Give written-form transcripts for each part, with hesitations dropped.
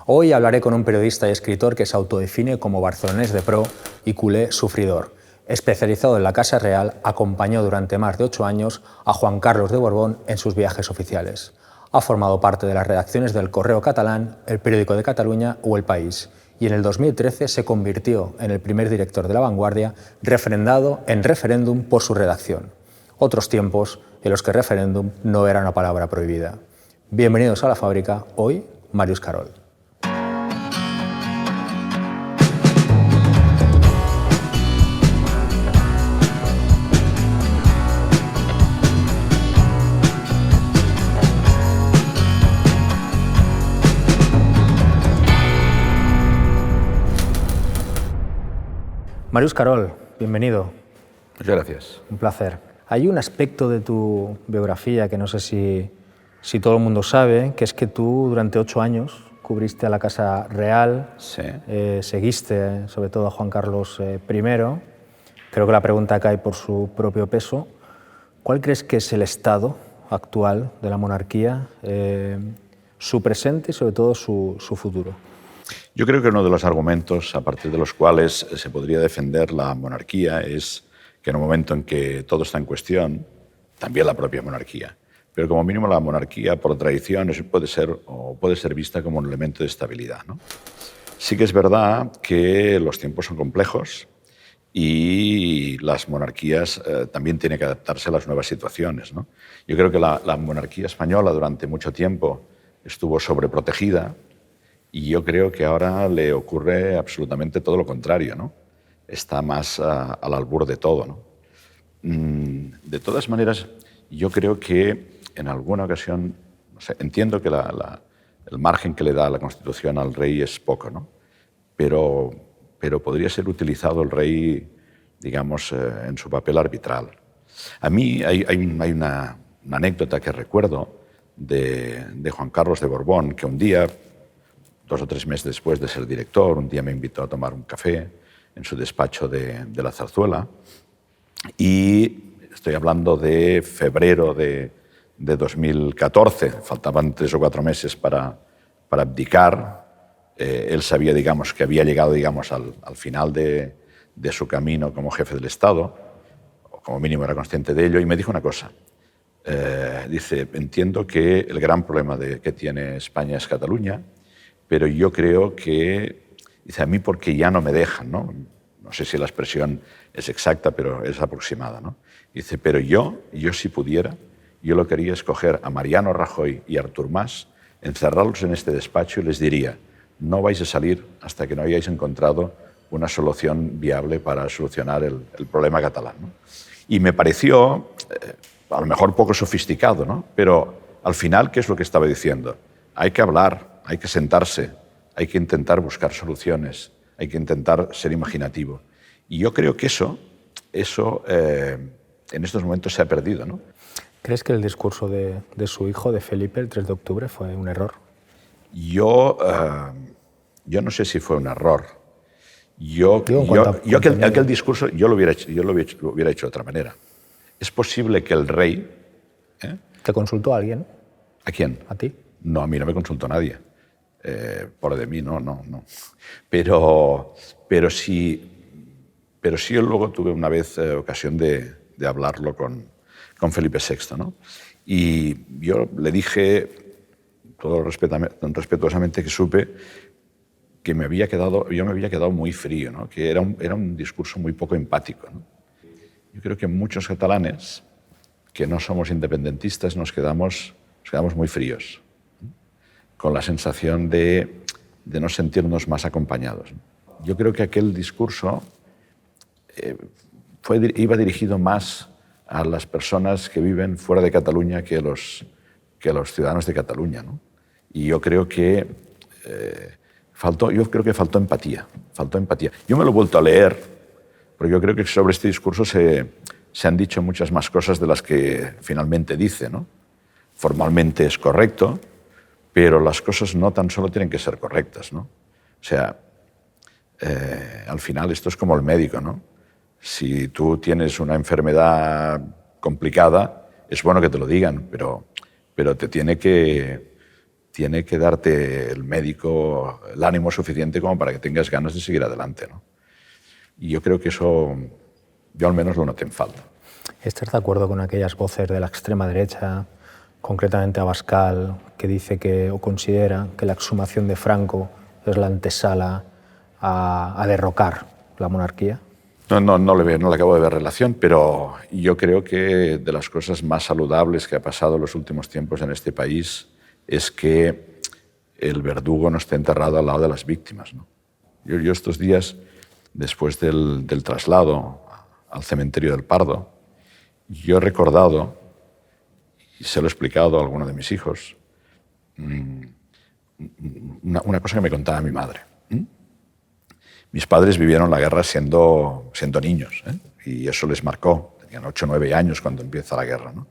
Hoy hablaré con un periodista y escritor que se autodefine como barcelonés de pro y culé sufridor. Especializado en la Casa Real, acompañó durante más de 8 años a Juan Carlos de Borbón en sus viajes oficiales. Ha formado parte de las redacciones del Correo Catalán, El Periódico de Cataluña o El País, y en el 2013 se convirtió en el primer director de La Vanguardia, refrendado en referéndum por su redacción. Otros tiempos en los que referéndum no era una palabra prohibida. Bienvenidos a La Fábrica, hoy Màrius Carol. Màrius Carol, bienvenido. Muchas gracias. Un placer. Hay un aspecto de tu biografía que no sé si todo el mundo sabe, que es que tú durante 8 años cubriste a la Casa Real, Sí. Seguiste sobre todo a Juan Carlos I. Creo que la pregunta cae por su propio peso. ¿Cuál crees que es el estado actual de la monarquía, su presente y sobre todo su futuro? Yo creo que uno de los argumentos a partir de los cuales se podría defender la monarquía es que en un momento en que todo está en cuestión, también la propia monarquía, pero como mínimo la monarquía por tradición puede ser vista como un elemento de estabilidad, ¿no? Sí que es verdad que los tiempos son complejos y las monarquías también tienen que adaptarse a las nuevas situaciones, ¿no? Yo creo que la monarquía española durante mucho tiempo estuvo sobreprotegida. Y yo creo que ahora le ocurre absolutamente todo lo contrario, ¿no? Está más al albur de todo, ¿no? De todas maneras, yo creo que en alguna ocasión, no sé, entiendo que el margen que le da la Constitución al rey es poco, ¿no? Pero podría ser utilizado el rey, digamos, en su papel arbitral. A mí hay una anécdota que recuerdo de Juan Carlos de Borbón, que un día, 2 o 3 meses después de ser director, un día me invitó a tomar un café en su despacho de la Zarzuela, y estoy hablando de febrero de 2014, faltaban 3 o 4 meses para abdicar. Él sabía, digamos, que había llegado, digamos, al final de su camino como jefe del Estado, o como mínimo era consciente de ello, y me dijo una cosa. Dice, entiendo que el gran problema que tiene España es Cataluña, pero yo creo que, dice, a mí porque ya no me dejan, ¿no? No sé si la expresión es exacta, pero es aproximada, ¿no? Dice, pero yo si pudiera, yo lo quería escoger a Mariano Rajoy y a Artur Mas, encerrarlos en este despacho y les diría, no vais a salir hasta que no hayáis encontrado una solución viable para solucionar el problema catalán, ¿no? Y me pareció, a lo mejor poco sofisticado, ¿no? Pero al final, ¿qué es lo que estaba diciendo? Hay que hablar, hay que sentarse, hay que intentar buscar soluciones, hay que intentar ser imaginativo. Y yo creo que eso en estos momentos se ha perdido, ¿no? ¿Crees que el discurso de su hijo, de Felipe, el 3 de octubre, fue un error? Yo no sé si fue un error. Aquel discurso yo lo hubiera hecho de otra manera. Es posible que el rey... ¿Te consultó a alguien? ¿A quién? ¿A ti? No, a mí no me consultó nadie. Por de mí, no. Pero sí yo luego tuve una vez ocasión de hablarlo con Felipe VI, ¿no? Y yo le dije, todo respetuosamente que supe, que yo me había quedado muy frío, ¿no? Que era un discurso muy poco empático, ¿no? Yo creo que muchos catalanes que no somos independentistas nos quedamos muy fríos, ¿no? Con la sensación de no sentirnos más acompañados, ¿no? Yo creo que aquel discurso iba dirigido más a las personas que viven fuera de Cataluña que a los ciudadanos de Cataluña, ¿no? Y yo creo que faltó empatía. Yo me lo he vuelto a leer, porque yo creo que sobre este discurso se han dicho muchas más cosas de las que finalmente dice, ¿no? Formalmente es correcto, pero las cosas no tan solo tienen que ser correctas, ¿no? O sea, al final esto es como el médico, ¿no? Si tú tienes una enfermedad complicada, es bueno que te lo digan, pero te tiene que tiene que darte el médico el ánimo suficiente como para que tengas ganas de seguir adelante, ¿no? Y yo creo que eso, yo al menos lo noté en falta. ¿Estás de acuerdo con aquellas voces de la extrema derecha, concretamente Abascal, que dice que, o considera que la exhumación de Franco es la antesala a derrocar la monarquía? No le acabo de ver relación, pero yo creo que de las cosas más saludables que ha pasado en los últimos tiempos en este país es que el verdugo no esté enterrado al lado de las víctimas, ¿no? Yo estos días, después del traslado al cementerio del Pardo, yo he recordado, y se lo he explicado a alguno de mis hijos, una cosa que me contaba mi madre. Mis padres vivieron la guerra siendo niños, ¿eh? Y eso les marcó. Tenían 8 o 9 años cuando empieza la guerra, ¿no?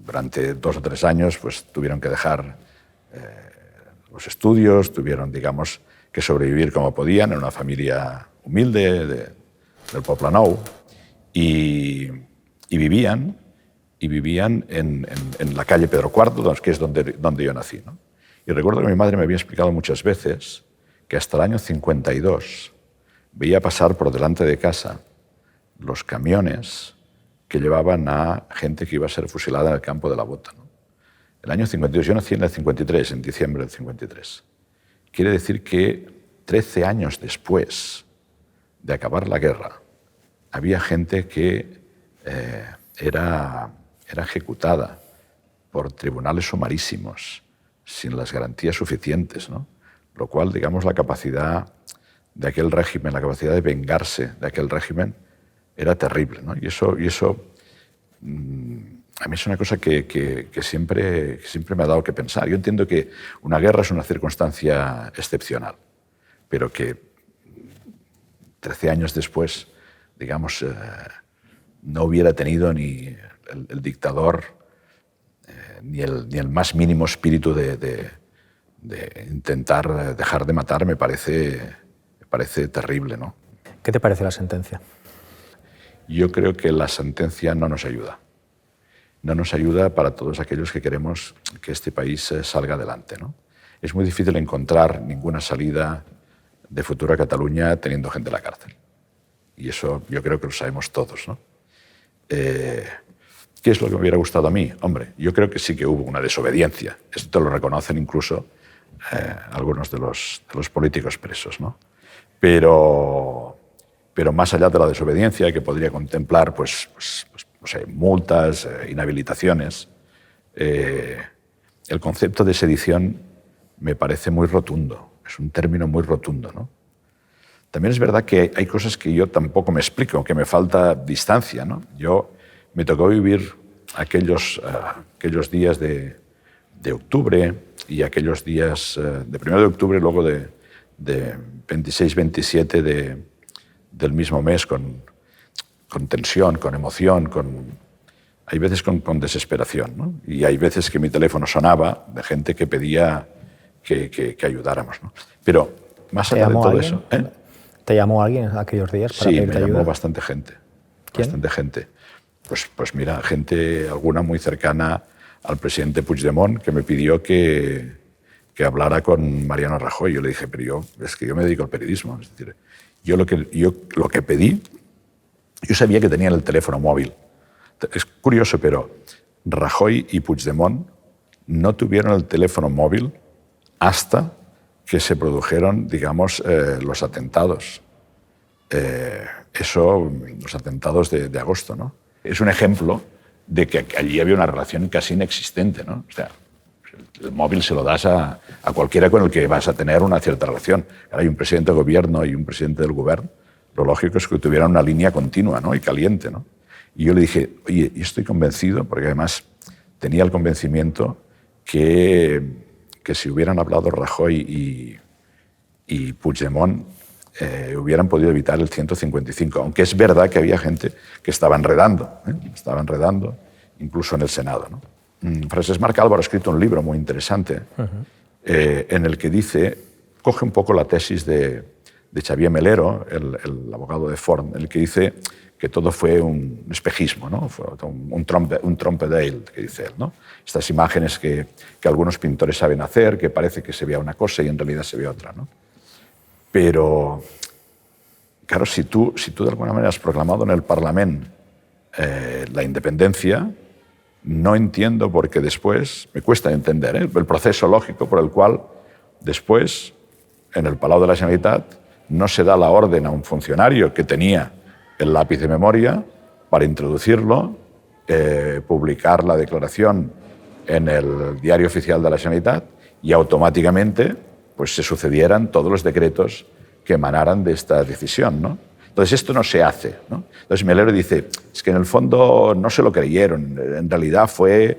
Durante 2 o 3 años pues, tuvieron que dejar los estudios, tuvieron, digamos, que sobrevivir como podían en una familia humilde del Poblenou y vivían en la calle Pedro IV, que es donde yo nací, ¿no? Y recuerdo que mi madre me había explicado muchas veces que hasta el año 52 veía pasar por delante de casa los camiones que llevaban a gente que iba a ser fusilada en el campo de la Bota, ¿no? El año 52, yo nací en el 53, en diciembre del 53. Quiere decir que 13 años después de acabar la guerra, había gente que era ejecutada por tribunales sumarísimos, sin las garantías suficientes, ¿no? Lo cual, digamos, la capacidad de aquel régimen, la capacidad de vengarse de aquel régimen era terrible, ¿no? Y eso a mí es una cosa que siempre me ha dado que pensar. Yo entiendo que una guerra es una circunstancia excepcional, pero que 13 años después, digamos, no hubiera tenido ni el dictador ni el más mínimo espíritu de intentar dejar de matar, me parece terrible, ¿no? ¿Qué te parece la sentencia? Yo creo que la sentencia no nos ayuda. No nos ayuda para todos aquellos que queremos que este país salga adelante, ¿no? Es muy difícil encontrar ninguna salida de futuro a Cataluña teniendo gente en la cárcel. Y eso yo creo que lo sabemos todos, ¿no? ¿Qué es lo que me hubiera gustado a mí? Hombre, yo creo que sí que hubo una desobediencia. Esto lo reconocen incluso algunos de los políticos presos, ¿no? Pero más allá de la desobediencia, que podría contemplar pues, no sé, multas, inhabilitaciones, el concepto de sedición me parece muy rotundo. Es un término muy rotundo, ¿no? También es verdad que hay cosas que yo tampoco me explico, que me falta distancia, ¿no? Me tocó vivir aquellos días de octubre y aquellos días de 1 de octubre, luego de 26, 27 del mismo mes, con tensión, con emoción, hay veces con desesperación, ¿no? Y hay veces que mi teléfono sonaba de gente que pedía que ayudáramos, ¿no? Pero más allá de todo eso... ¿Te llamó alguien aquellos días para pedirte ayuda? Sí, me llamó bastante gente. ¿Quién? Bastante gente. Pues mira, alguna muy cercana al presidente Puigdemont, que me pidió que hablara con Mariano Rajoy. Yo le dije, pero es que yo me dedico al periodismo. Es decir, yo lo que pedí, yo sabía que tenían el teléfono móvil. Es curioso, pero Rajoy y Puigdemont no tuvieron el teléfono móvil hasta que se produjeron, digamos, los atentados. Los atentados de agosto, ¿no? Es un ejemplo de que allí había una relación casi inexistente, ¿no? O sea, el móvil se lo das a cualquiera con el que vas a tener una cierta relación. Ahora hay un presidente del gobierno y un presidente del gobierno. Lo lógico es que tuvieran una línea continua, ¿no? Y caliente, ¿no? Y yo le dije, oye, y estoy convencido, porque además tenía el convencimiento que si hubieran hablado Rajoy y Puigdemont, hubieran podido evitar el 155, aunque es verdad que había gente que estaba enredando, incluso en el Senado, ¿no? Francesc Marc Álvaro ha escrito un libro muy interesante en el que coge un poco la tesis de Xavier Melero, el abogado de Forn, en el que dice que todo fue un espejismo, ¿no? Fue un Trompedale, que dice él, ¿no? Estas imágenes que algunos pintores saben hacer, que parece que se vea una cosa y en realidad se ve otra, ¿no? Pero, claro, si tú de alguna manera has proclamado en el Parlamento la independencia, no entiendo por qué después, me cuesta entender el proceso lógico por el cual después, en el Palau de la Generalitat, no se da la orden a un funcionario que tenía el lápiz de memoria para introducirlo, publicar la declaración en el Diario Oficial de la Generalitat y automáticamente pues, se sucedieran todos los decretos que emanaran de esta decisión, ¿no? Entonces, esto no se hace, ¿no? Entonces, Melero dice, es que en el fondo no se lo creyeron, en realidad fue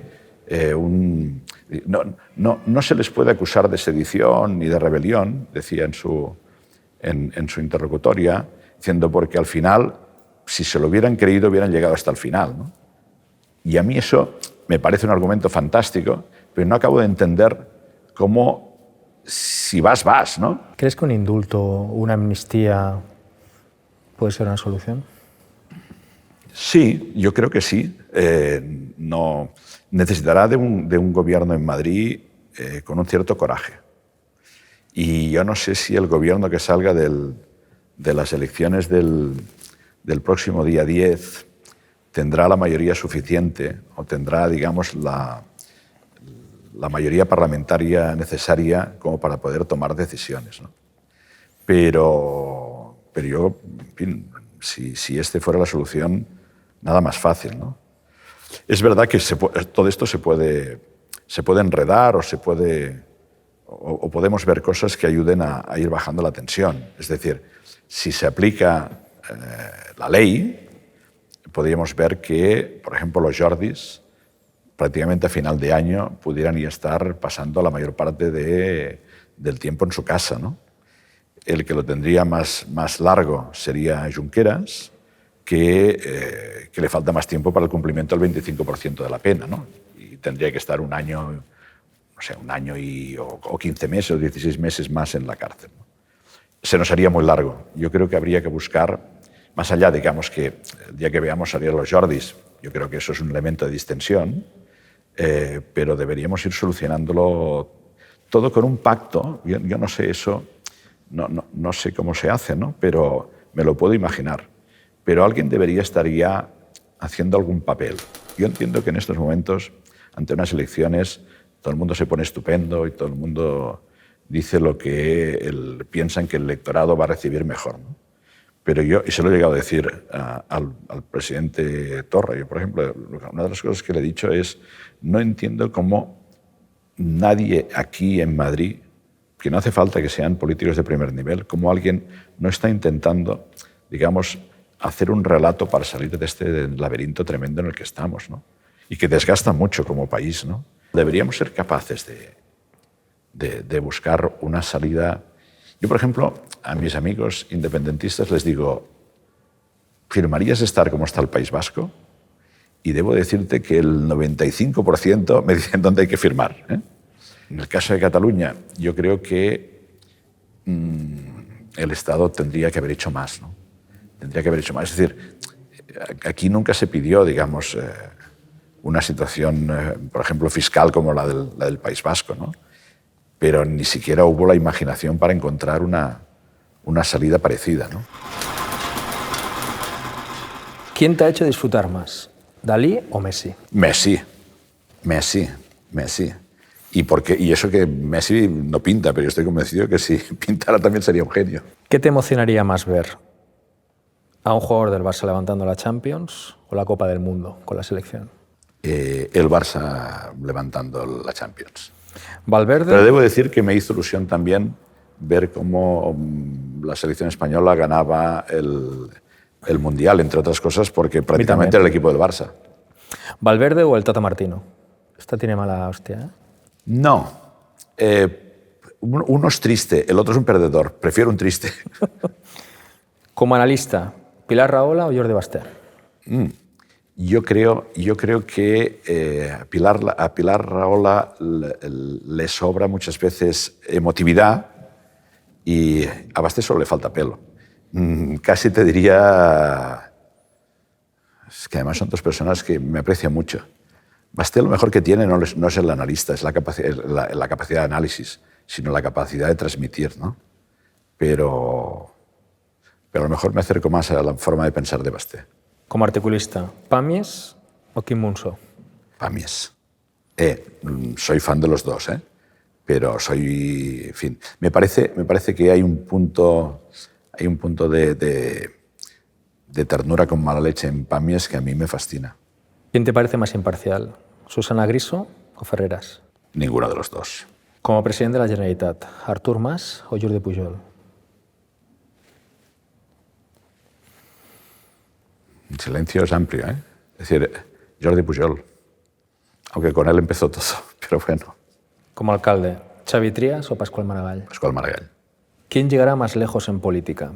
no se les puede acusar de sedición ni de rebelión, decía en su interlocutoria, diciendo porque al final, si se lo hubieran creído, hubieran llegado hasta el final, ¿no? Y a mí eso me parece un argumento fantástico, pero no acabo de entender cómo, si vas, ¿no? ¿Crees que un indulto, una amnistía puede ser una solución? Sí, yo creo que sí. No, necesitará de un gobierno en Madrid con un cierto coraje. Y yo no sé si el gobierno que salga de las elecciones del próximo día 10 tendrá la mayoría suficiente o tendrá, digamos, la mayoría parlamentaria necesaria como para poder tomar decisiones, ¿no? Pero yo, en fin, si este fuera la solución, nada más fácil, ¿no? Es verdad que todo esto se puede enredar o podemos ver cosas que ayuden a ir bajando la tensión. Es decir, si se aplica la ley, podríamos ver que, por ejemplo, los Jordis, prácticamente a final de año, pudieran ya estar pasando la mayor parte del tiempo en su casa, ¿no? El que lo tendría más largo sería Junqueras, que le falta más tiempo para el cumplimiento del 25% de la pena, ¿no? Y tendría que estar un año, no sé, o 15 meses o 16 meses más en la cárcel, ¿no? Se nos haría muy largo. Yo creo que habría que buscar, más allá, digamos, que el día que veamos salir los Jordis, yo creo que eso es un elemento de distensión, pero deberíamos ir solucionándolo todo con un pacto. Yo no sé eso, no sé cómo se hace, ¿no? Pero me lo puedo imaginar. Pero alguien debería estar ya haciendo algún papel. Yo entiendo que en estos momentos, ante unas elecciones, todo el mundo se pone estupendo y todo el mundo dice lo que piensan que el electorado va a recibir mejor, ¿no? Pero yo, y se lo he llegado a decir al presidente Torra, yo, por ejemplo, una de las cosas que le he dicho es, no entiendo cómo nadie aquí en Madrid, que no hace falta que sean políticos de primer nivel, cómo alguien no está intentando, digamos, hacer un relato para salir de este laberinto tremendo en el que estamos, ¿no? Y que desgasta mucho como país, ¿no? Deberíamos ser capaces de buscar una salida. Yo, por ejemplo, a mis amigos independentistas les digo, ¿firmarías estar como está el País Vasco? Y debo decirte que el 95% me dicen dónde hay que firmar, ¿eh? En el caso de Cataluña, yo creo que el Estado tendría que haber hecho más, ¿no? Tendría que haber hecho más. Es decir, aquí nunca se pidió, digamos, una situación, por ejemplo, fiscal como la del País Vasco, ¿no? Pero ni siquiera hubo la imaginación para encontrar una salida parecida, ¿no? ¿Quién te ha hecho disfrutar más, Dalí o Messi? Messi. Y eso que Messi no pinta, pero yo estoy convencido que si pintara también sería un genio. ¿Qué te emocionaría más ver? ¿A un jugador del Barça levantando la Champions o la Copa del Mundo con la selección? El Barça levantando la Champions. Valverde. Pero debo decir que me hizo ilusión también ver cómo la selección española ganaba el Mundial, entre otras cosas, porque prácticamente era el equipo del Barça. ¿Valverde o el Tata Martino? Esta tiene mala hostia, ¿eh? No. Uno es triste, el otro es un perdedor. Prefiero un triste. Como analista, ¿Pilar Rahola o Jordi Basté? Yo creo que a Pilar Rahola le sobra muchas veces emotividad y a Basté solo le falta pelo. Casi te diría Es que además son dos personas que me aprecian mucho. Basté lo mejor que tiene no es el analista, es la capacidad de análisis, sino la capacidad de transmitir, ¿no? Pero a lo mejor me acerco más a la forma de pensar de Basté. Como articulista, ¿Pàmies o Quim Monzó? Pàmies. Soy fan de los dos, pero soy, en fin, me parece que hay un punto de ternura con mala leche en Pàmies que a mí me fascina. ¿Quién te parece más imparcial, Susana Griso o Ferreras? Ninguno de los dos. Como presidente de la Generalitat, ¿Artur Mas o Jordi Pujol? El silencio es amplio, ¿eh? Es decir, Jordi Pujol, aunque con él empezó todo, pero bueno. Como alcalde, ¿Xavi Trias o Pascual Maragall? Pascual Maragall. ¿Quién llegará más lejos en política,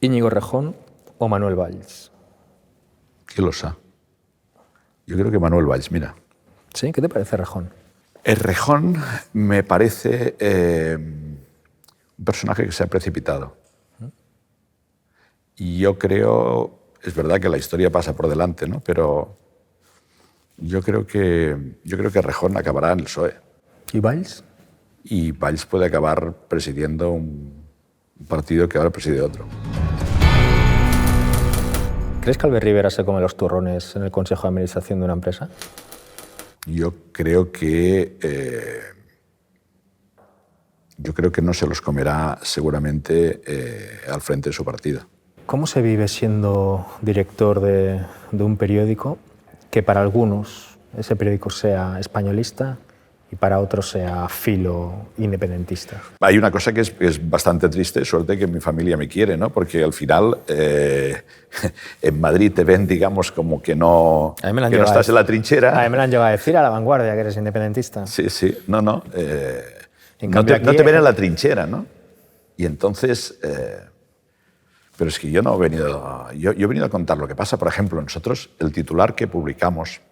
Íñigo Errejón o Manuel Valls? ¿Quién lo sabe? Yo creo que Manuel Valls, mira. ¿Sí? ¿Qué te parece Errejón? Errejón me parece un personaje que se ha precipitado. Y yo creo, es verdad que la historia pasa por delante, ¿no? Pero yo creo que Errejón acabará en el PSOE. ¿Y Valls? Y Valls puede acabar presidiendo un partido que ahora preside otro. ¿Crees que Albert Rivera se come los turrones en el Consejo de Administración de una empresa? Yo creo que no se los comerá seguramente al frente de su partido. ¿Cómo se vive siendo director de un periódico que para algunos ese periódico sea españolista y para otros sea filo independentista? Hay una cosa que es bastante triste, suerte que mi familia me quiere, ¿no? Porque al final en Madrid te ven, digamos, como que no estás en la trinchera. A mí me lo han llegado a decir a La Vanguardia, que eres independentista. Sí, sí, no. No cambio te ven en la trinchera, ¿no? Y entonces... pero es que yo no he venido... Yo he venido a contar lo que pasa. Por ejemplo, nosotros, el titular que publicamos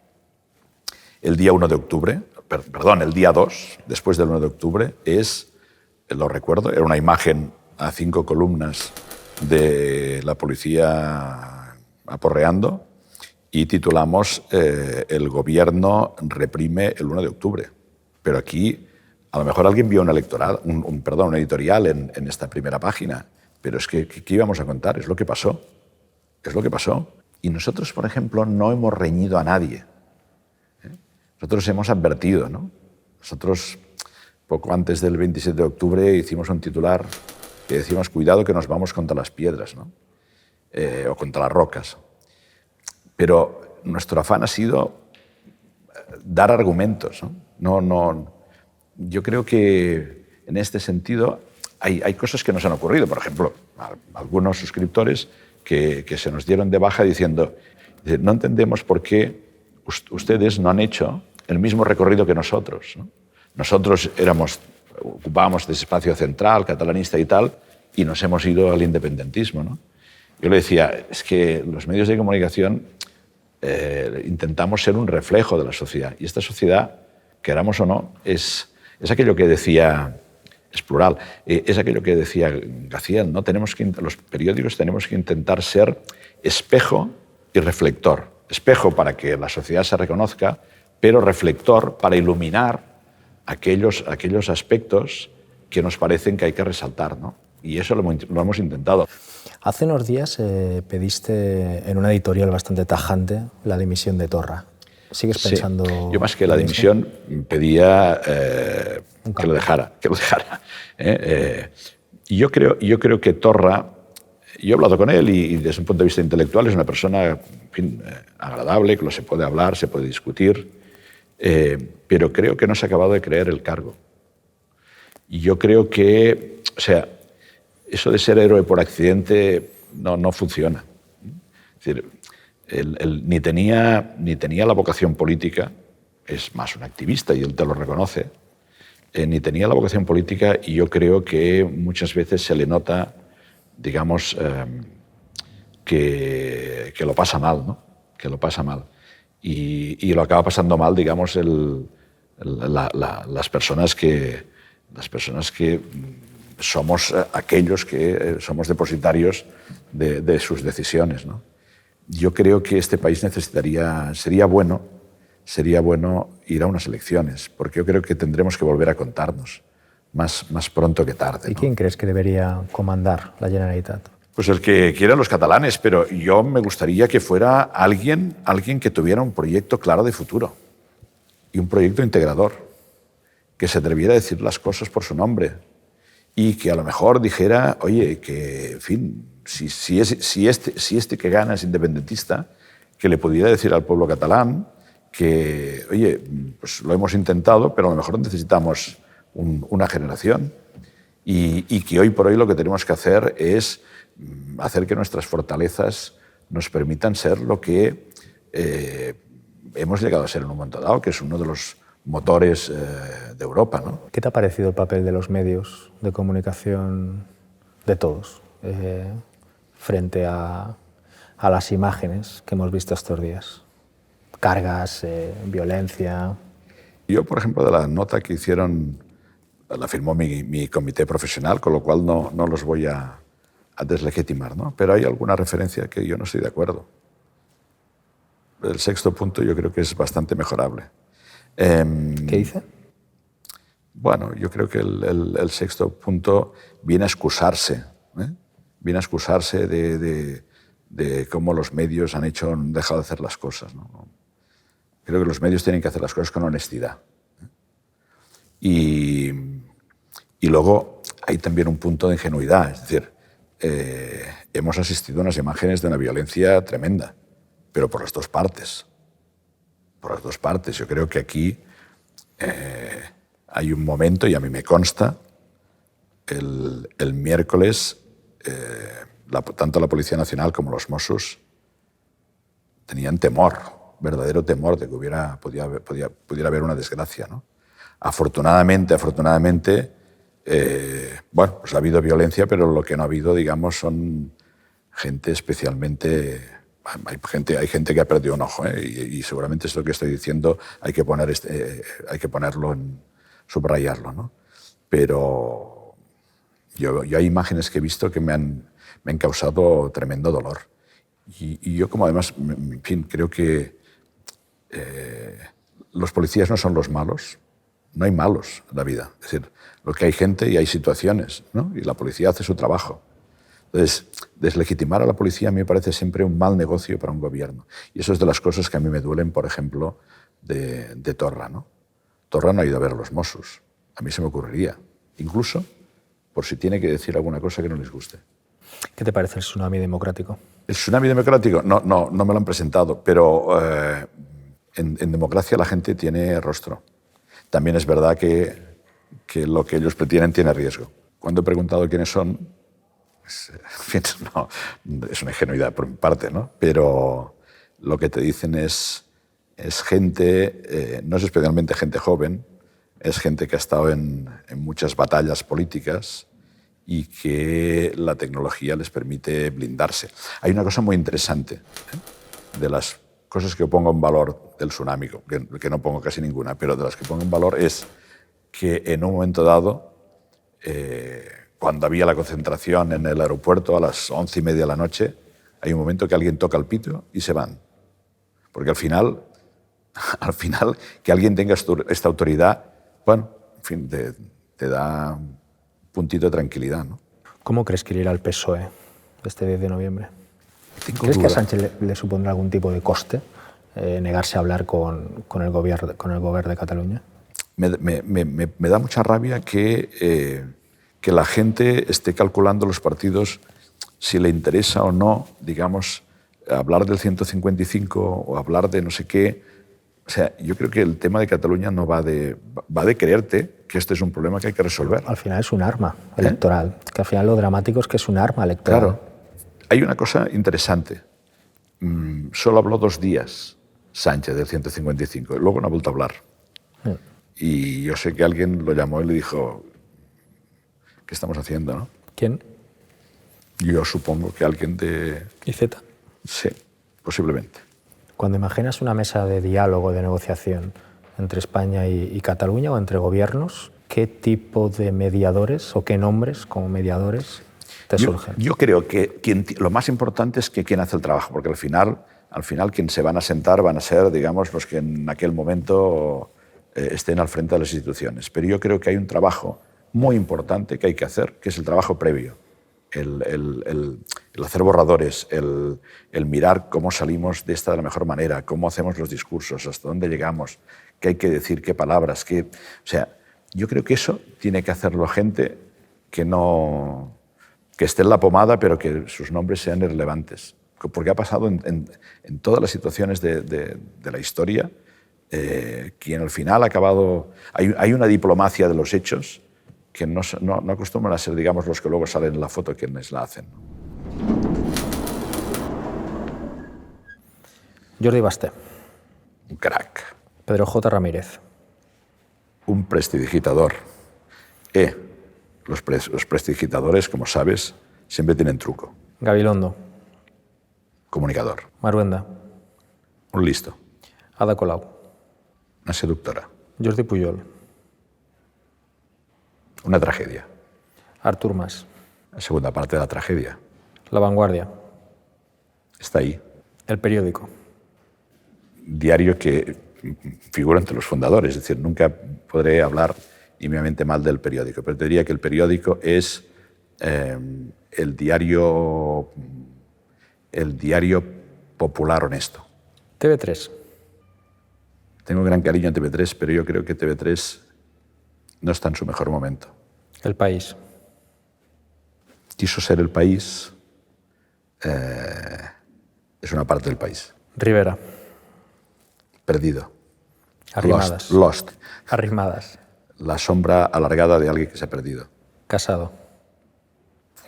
el día 1 de octubre, perdón, el día 2, después del 1 de octubre, lo recuerdo, era una imagen a 5 columnas de la policía aporreando y titulamos El gobierno reprime el 1 de octubre. Pero aquí, a lo mejor alguien vio un editorial en esta primera página, pero es que, ¿qué íbamos a contar? Es lo que pasó. Es lo que pasó. Y nosotros, por ejemplo, no hemos reñido a nadie. Nosotros hemos advertido, ¿no? Nosotros, poco antes del 27 de octubre, hicimos un titular que decíamos, cuidado que nos vamos contra las piedras, ¿no? O contra las rocas. Pero nuestro afán ha sido dar argumentos, ¿no? Yo creo que en este sentido hay cosas que nos han ocurrido. Por ejemplo, algunos suscriptores que se nos dieron de baja diciendo, no entendemos por qué ustedes no han hecho el mismo recorrido que nosotros, ¿no? Nosotros ocupábamos ese espacio central, catalanista y tal, y nos hemos ido al independentismo, ¿no? Yo le decía, es que los medios de comunicación intentamos ser un reflejo de la sociedad, y esta sociedad, queramos o no, es aquello que decía, es plural, es aquello que decía Gaziel, ¿no? Los periódicos tenemos que intentar ser espejo y reflector. Espejo para que la sociedad se reconozca, pero reflector para iluminar aquellos aspectos que nos parecen que hay que resaltar, ¿no? Y eso lo hemos intentado. Hace unos días pediste en una editorial bastante tajante la dimisión de Torra. ¿Sigues pensando...? Sí. Yo más que la dimisión pedía que lo dejara. Y yo creo que Torra... Yo he hablado con él y desde un punto de vista intelectual es una persona, en fin, agradable, que se puede hablar, se puede discutir, pero creo que no se ha acabado de creer el cargo. Y yo creo que, o sea, eso de ser héroe por accidente no funciona. Es decir, él ni tenía la vocación política, es más un activista y él te lo reconoce, ni tenía la vocación política y yo creo que muchas veces se le nota, digamos, que lo pasa mal, ¿no? Que lo pasa mal. Y lo acaba pasando mal, digamos, las personas que somos aquellos que somos depositarios de sus decisiones, ¿no? yo creo que este país sería bueno ir a unas elecciones, porque yo creo que tendremos que volver a contarnos más pronto que tarde. ¿Y quién crees que debería comandar la Generalitat? Pues el que quieran los catalanes, pero yo me gustaría que fuera alguien que tuviera un proyecto claro de futuro y un proyecto integrador, que se atreviera a decir las cosas por su nombre y que a lo mejor dijera, oye, que, en fin, si este que gana es independentista, que le pudiera decir al pueblo catalán que, oye, pues lo hemos intentado, pero a lo mejor necesitamos una generación y que hoy por hoy lo que tenemos que hacer es hacer que nuestras fortalezas nos permitan ser lo que hemos llegado a ser en un momento dado, que es uno de los motores de Europa, ¿no? ¿Qué te ha parecido el papel de los medios de comunicación de todos frente a las imágenes que hemos visto estos días? Cargas, violencia... Yo, por ejemplo, de la nota que hicieron, la firmó mi comité profesional, con lo cual no los voy a deslegitimar, ¿no? Pero hay alguna referencia que yo no estoy de acuerdo. El sexto punto yo creo que es bastante mejorable. ¿Qué dice? Bueno, yo creo que el sexto punto viene a excusarse. Viene a excusarse de cómo los medios han dejado de hacer las cosas, ¿no? Creo que los medios tienen que hacer las cosas con honestidad. Y luego hay también un punto de ingenuidad. Es decir, hemos asistido a unas imágenes de una violencia tremenda, pero por las dos partes. Por las dos partes. Yo creo que aquí hay un momento, y a mí me consta, el miércoles, tanto la Policía Nacional como los Mossos tenían temor, verdadero temor de que pudiera haber una desgracia, ¿no? Afortunadamente, bueno, pues ha habido violencia, pero lo que no ha habido, digamos, son gente especialmente... Hay gente que ha perdido un ojo, y seguramente esto que estoy diciendo hay que ponerlo subrayarlo, ¿no? Pero yo hay imágenes que he visto que me han causado tremendo dolor. Y yo, como además, en fin, creo que los policías no son los malos. No hay malos en la vida. Es decir, lo que hay gente y hay situaciones, ¿no? Y la policía hace su trabajo. Entonces, deslegitimar a la policía a mí me parece siempre un mal negocio para un gobierno. Y eso es de las cosas que a mí me duelen, por ejemplo, de Torra, ¿no? Torra no ha ido a ver a los Mossos. A mí se me ocurriría. Incluso por si tiene que decir alguna cosa que no les guste. ¿Qué te parece el tsunami democrático? ¿El tsunami democrático? No me lo han presentado, pero en democracia la gente tiene rostro. También es verdad que lo que ellos pretenden tiene riesgo. Cuando he preguntado quiénes son, no, es una ingenuidad por mi parte, ¿no? Pero lo que te dicen es gente, no es especialmente gente joven, es gente que ha estado en muchas batallas políticas y que la tecnología les permite blindarse. Hay una cosa muy interesante, de las cosas que pongo en valor del tsunami, que no pongo casi ninguna, pero de las que pongo en valor es que en un momento dado, cuando había la concentración en el aeropuerto a las 11:30 de la noche, hay un momento que alguien toca el pito y se van. Porque al final que alguien tenga esta autoridad, bueno, en fin, te da un puntito de tranquilidad, ¿no? ¿Cómo crees que irá el PSOE este 10 de noviembre? Tengo ¿Crees duda. que a Sánchez le supondrá algún tipo de coste negarse a hablar con el gobierno de Cataluña? Me da mucha rabia que la gente esté calculando los partidos si le interesa o no, digamos, hablar del 155 o hablar de no sé qué. O sea, yo creo que el tema de Cataluña no va de creerte que este es un problema que hay que resolver. Al final es un arma electoral. Que al final lo dramático es que es un arma electoral. Claro. Hay una cosa interesante. Solo habló 2 días Sánchez del 155 y luego no ha vuelto a hablar. Y yo sé que alguien lo llamó y le dijo, ¿qué estamos haciendo, no? ¿Quién? Yo supongo que alguien de... ¿IZ? Sí, posiblemente. Cuando imaginas una mesa de diálogo, de negociación entre España y Cataluña o entre gobiernos, ¿qué tipo de mediadores o qué nombres como mediadores te surgen? Yo creo que lo más importante es que quien hace el trabajo, porque al final quien se van a sentar van a ser, digamos, los que en aquel momento estén al frente de las instituciones. Pero yo creo que hay un trabajo muy importante que hay que hacer, que es el trabajo previo. El hacer borradores, el mirar cómo salimos de esta de la mejor manera, cómo hacemos los discursos, hasta dónde llegamos, qué hay que decir, qué palabras, qué... O sea, yo creo que eso tiene que hacerlo gente que esté en la pomada, pero que sus nombres sean irrelevantes. Porque ha pasado en todas las situaciones de la historia, quien al final ha acabado... Hay una diplomacia de los hechos que no acostumbran a ser, digamos, los que luego salen en la foto quienes la hacen. Jordi Basté. Un crack. Pedro J. Ramírez. Un prestidigitador. Los prestidigitadores, como sabes, siempre tienen truco. Gabilondo. Comunicador. Maruenda. Un listo. Ada Colau. Una seductora. Jordi Pujol. Una tragedia. Artur Mas. La segunda parte de la tragedia. La Vanguardia. Está ahí. El Periódico. Diario que figura entre los fundadores, es decir, nunca podré hablar inmediatamente mal del periódico, pero te diría que el periódico es el diario popular honesto. TV3. Tengo gran cariño en TV3, pero yo creo que TV3 no está en su mejor momento. El País. Quiso ser El País, es una parte del país. Rivera. Perdido. Arrimadas. Lost. Arrimadas. La sombra alargada de alguien que se ha perdido. Casado.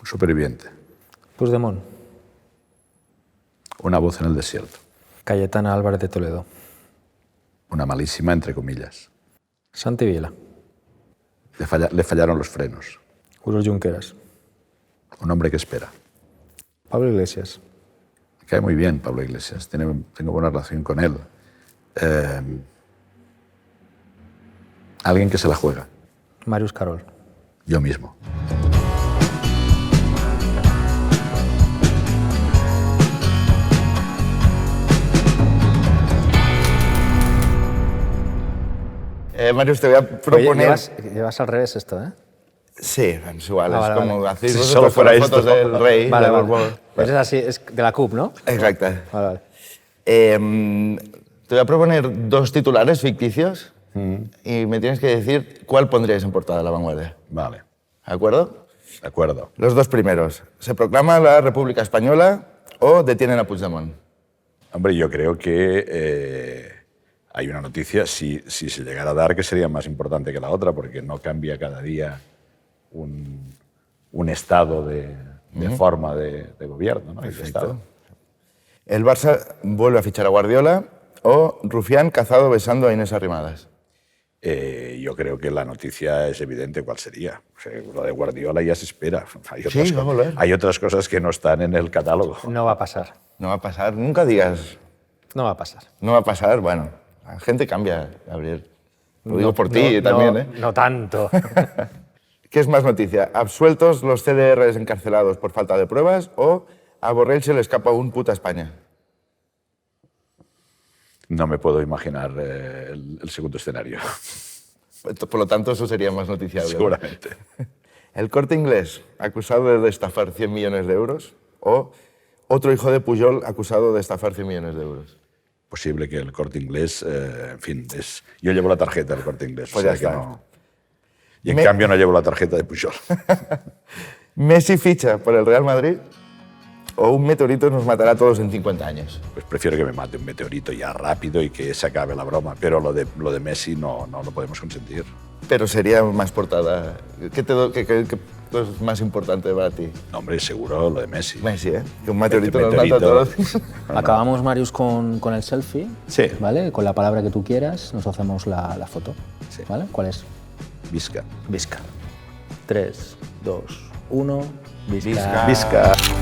Un superviviente. Puigdemont. Una voz en el desierto. Cayetana Álvarez de Toledo. Una malísima, entre comillas. Santi Vila. Le fallaron los frenos. Uriol Junqueras. Un hombre que espera. Pablo Iglesias. Me cae muy bien Pablo Iglesias. Tengo buena relación con él. Alguien que se la juega. Marius Carol. Yo mismo. Marius, te voy a proponer... Oye, llevas al revés esto, ¿eh? Sí, es igual, vale, es como vale. hacéis Si vosotros solo fuera con las fotos esto. del rey. Vale, del vale. Borbón. Pues es así, es de la CUP, ¿no? Exacto. Vale, vale. Te voy a proponer dos titulares ficticios y me tienes que decir cuál pondríais en portada de La Vanguardia. Vale, ¿De acuerdo? de acuerdo. Los dos primeros. ¿Se proclama la República Española o detienen a Puigdemont? Hombre, yo creo que hay una noticia, si se llegara a dar, que sería más importante que la otra, porque no cambia cada día un estado de forma de gobierno, ¿no? Y de estado. ¿El Barça vuelve a fichar a Guardiola o Rufián cazado besando a Inés Arrimadas? Yo creo que la noticia es evidente cuál sería. O sea, lo de Guardiola ya se espera. Hay otras cosas que no están en el catálogo. No va a pasar. No va a pasar, nunca digas No va a pasar. no va a pasar. Bueno, la gente cambia, Gabriel. Lo digo por ti también, ¿eh? No tanto. ¿Qué es más noticia? ¿Absueltos los CDRs encarcelados por falta de pruebas o a Borrell se le escapa un puta España? No me puedo imaginar el segundo escenario. Por lo tanto, eso sería más noticiable. Seguramente. ¿El Corte Inglés acusado de estafar 100 millones de euros o otro hijo de Pujol acusado de estafar 100 millones de euros? Posible que el Corte Inglés, en fin, yo llevo la tarjeta del Corte Inglés. Pues o ya sea que está. no. Y en cambio no llevo la tarjeta de Pujol. ¿Messi ficha por el Real Madrid o un meteorito nos matará a todos en 50 años? Pues prefiero que me mate un meteorito ya rápido y que se acabe la broma, pero lo de Messi no lo podemos consentir. Pero sería más portada. ¿Qué es más importante para ti? No, hombre, seguro lo de Messi. Messi, ¿eh? Que un meteorito Este nos mata a meteorito. todos. Acabamos, Marius, con el selfie. Sí. ¿Vale? Con la palabra que tú quieras, nos hacemos la foto. Sí. ¿Vale? ¿Cuál es? Visca. Visca. 3, 2, 1. Visca. Visca. Visca.